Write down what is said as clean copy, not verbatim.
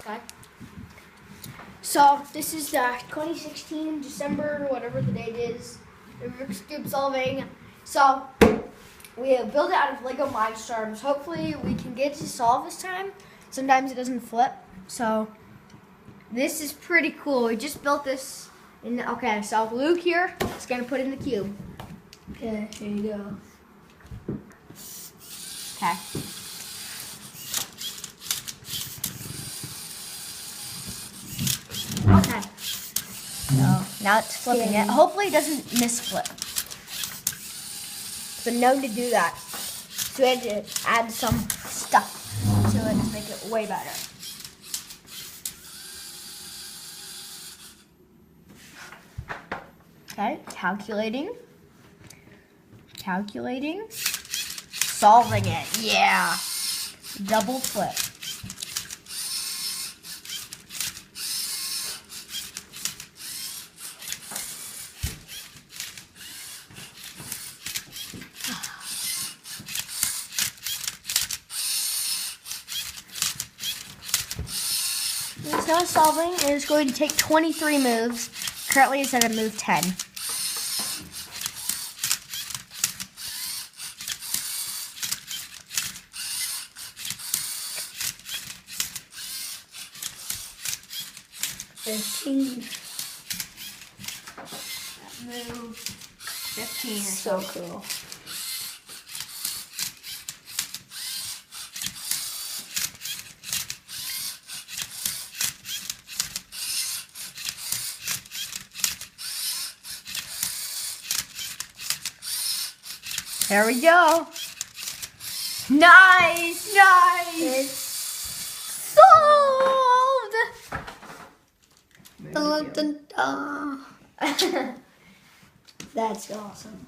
Okay. So this is the 2016 December, whatever the date is, the Rubik's Cube solving. So we have built it out of Lego Mindstorms. Hopefully we can get it to solve this time. Sometimes it doesn't flip. So this is pretty cool. We just built this. Okay, so Luke here is gonna put in the cube. Okay, here you go. Okay. Okay. So now it's flipping it. Hopefully it doesn't misflip. It's been known to do that. So we had to add some stuff to it to make it way better. Okay, calculating. Solving it. Yeah. Double flip. It's now solving, and it's going to take 23 moves. Currently it's at a move 10. Move 15 or so cool. There we go. Nice. It's solved. That's awesome.